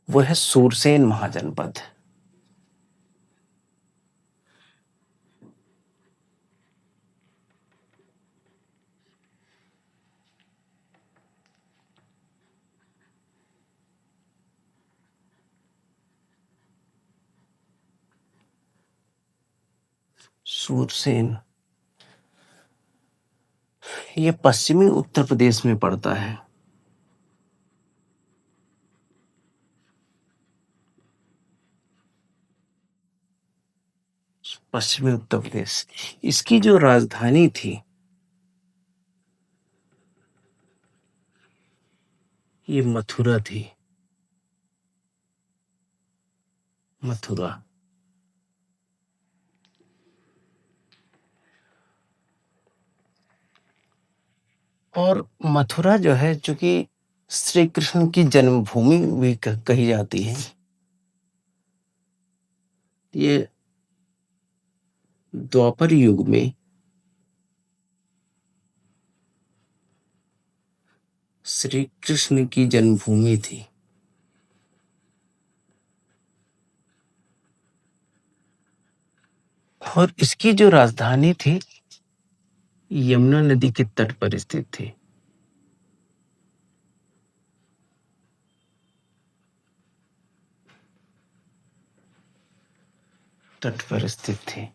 वो है सूरसेन महाजनपद। सूरसेन ये पश्चिमी उत्तर प्रदेश में पड़ता है। पश्चिमी उत्तर प्रदेश। इसकी जो राजधानी थी, ये मथुरा थी। मथुरा। और मथुरा जो है, चूंकि श्री कृष्ण की जन्मभूमि भी कही जाती है, ये द्वापर युग में श्री कृष्ण की जन्मभूमि थी। और इसकी जो राजधानी थी, यमुना नदी के तट पर स्थित थी। तट पर स्थित थी।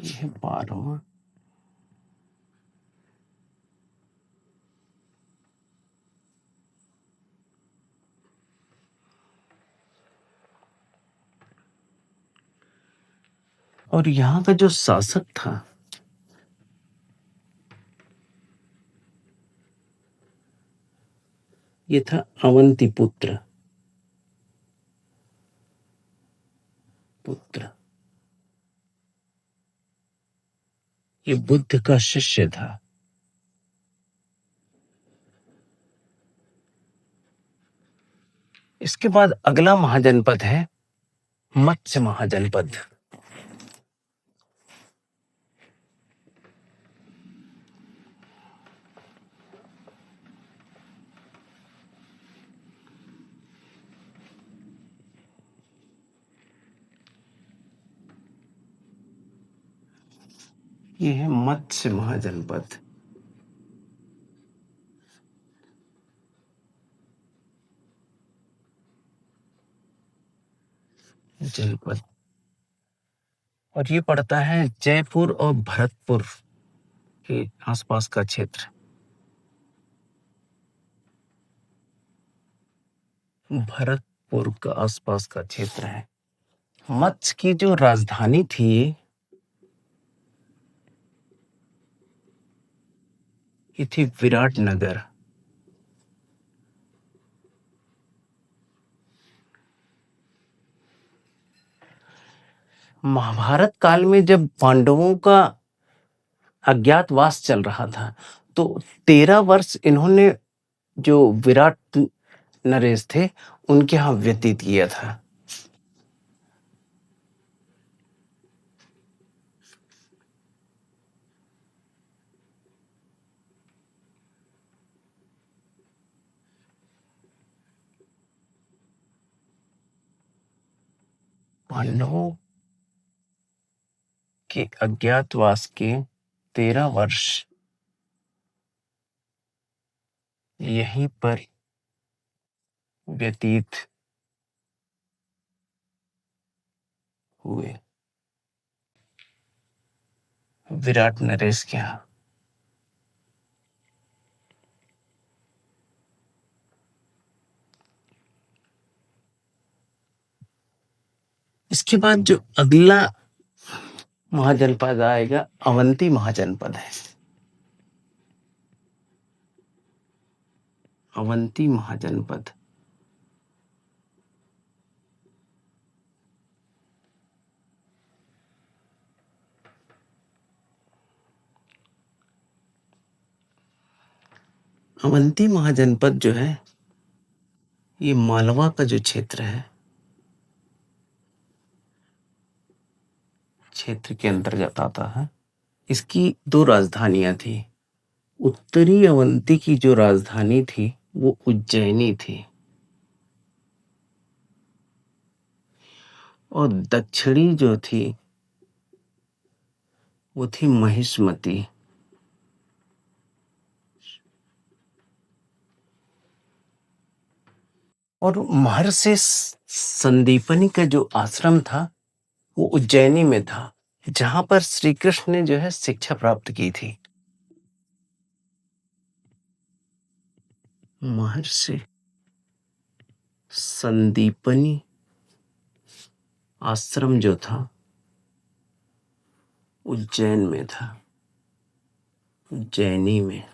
यह 12वां। और यहाँ का जो शासक था, ये था अवंतिपुत्र। पुत्र ये बुद्ध का शिष्य था। इसके बाद अगला महाजनपद है मत्स्य महाजनपद। ये है मत्स्य महाजनपद। जनपद, और ये पड़ता है जयपुर और भरतपुर के आसपास का क्षेत्र। भरतपुर का आसपास का क्षेत्र है। मत्स्य की जो राजधानी थी ये थी विराटनगर। महाभारत काल में जब पांडवों का अज्ञातवास चल रहा था तो 13 वर्ष इन्होंने जो विराट नरेश थे उनके यहाँ व्यतीत किया था। पांडवों के अज्ञातवास के 13 वर्ष यहीं पर व्यतीत हुए विराट नरेश के यहाँ। इसके बाद जो अगला महाजनपद आएगा अवंती महाजनपद है। अवंती महाजनपद अवंती महाजनपद जो है ये मालवा का जो क्षेत्र है, क्षेत्र के अंतर्गत आता है। इसकी 2 राजधानियां थी। उत्तरी अवंती की जो राजधानी थी वो उज्जैनी थी और दक्षिणी जो थी वो थी महिष्मती। और महर्षि संदीपनी का जो आश्रम था वो उज्जैनी में था, जहां पर श्री कृष्ण ने जो है शिक्षा प्राप्त की थी। महर्षि संदीपनी आश्रम जो था उज्जैन में था, उज्जैनी में।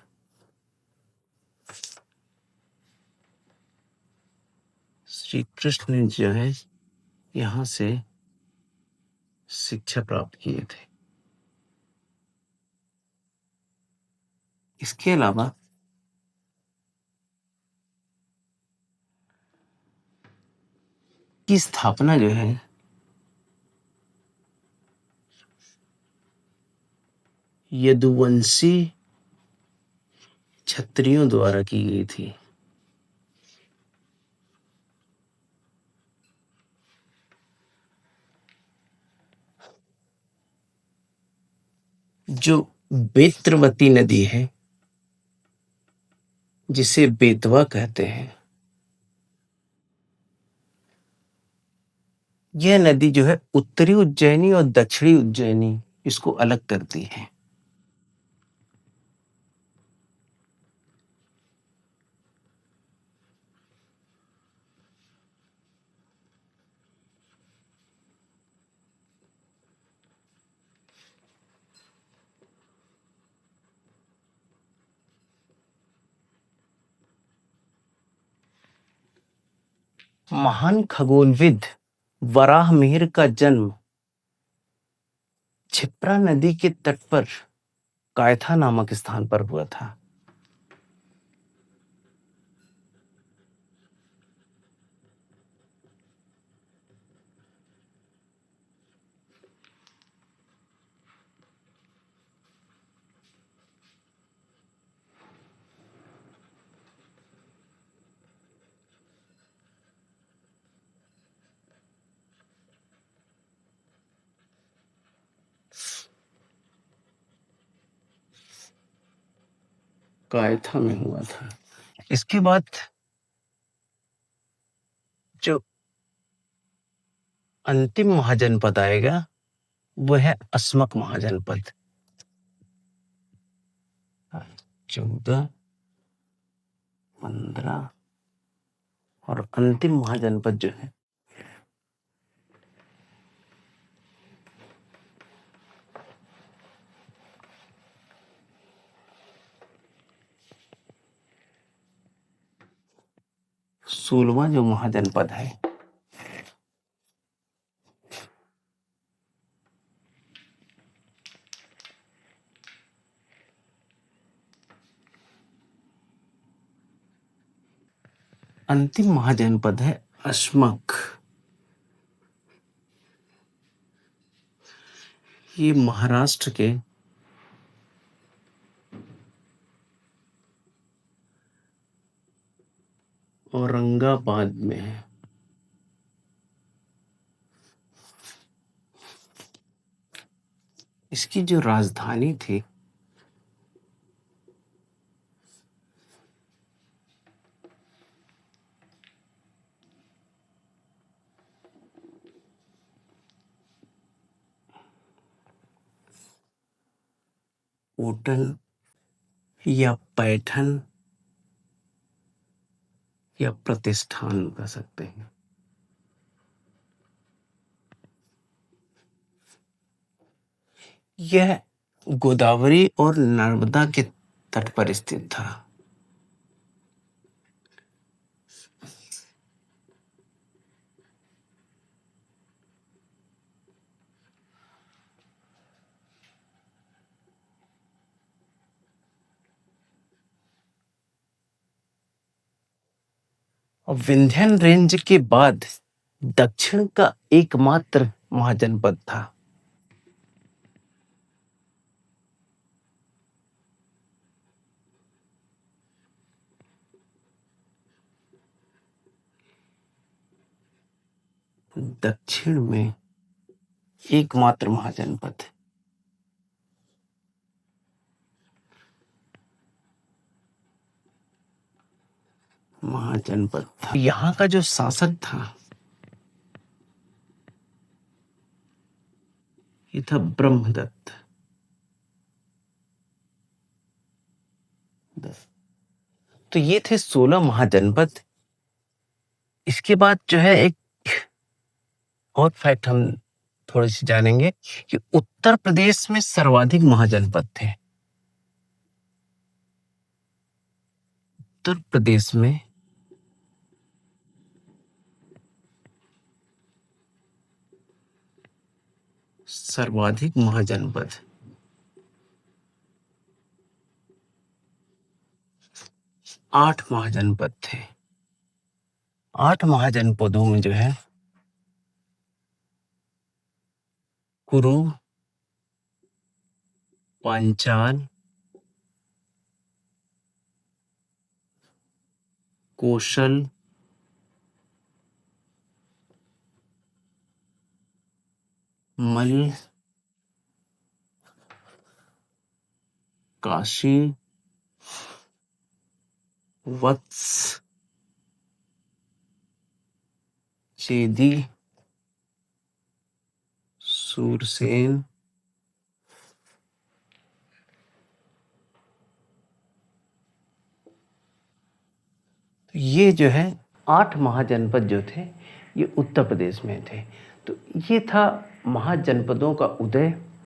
श्री कृष्ण ने जो है यहां से शिक्षा प्राप्त किए थे। इसके अलावा की स्थापना जो है यदुवंशी क्षत्रियों द्वारा की गई थी। जो बेत्रवती नदी है जिसे बेतवा कहते हैं, यह नदी जो है उत्तरी उज्जैनी और दक्षिणी उज्जैनी इसको अलग करती है। महान खगोलविद वराहमिहिर का जन्म क्षिप्रा नदी के तट पर कायथा नामक स्थान पर हुआ था। कायथा में हुआ था। इसके बाद जो अंतिम महाजनपद आएगा वो है अस्मक महाजनपद। 14, 15 और अंतिम महाजनपद जो है सोलहवां जो महाजनपद है अंतिम महाजनपद है अस्मक। ये महाराष्ट्र के औरंगाबाद में है। इसकी जो राजधानी थी ओटन या पैठन या प्रतिष्ठान कह सकते हैं। यह गोदावरी और नर्मदा के तट पर स्थित था। और विंध्यन रेंज के बाद दक्षिण का एकमात्र महाजनपद था। दक्षिण में एकमात्र महाजनपद था। यहाँ का जो शासक था ये था ब्रह्मदत्त। तो ये थे 16 महाजनपद। इसके बाद जो है एक और फैक्ट हम थोड़ी सी जानेंगे कि उत्तर प्रदेश में सर्वाधिक महाजनपद थे। उत्तर प्रदेश में सर्वाधिक महाजनपद 8 महाजनपद थे। 8 महाजनपदों में जो है कुरु, पांचाल, कौशल, मल, काशी, वत्स, चेदी, सूरसेन, तो ये जो है 8 महाजनपद जो थे ये उत्तर प्रदेश में थे। तो ये था महाजनपदों का उदय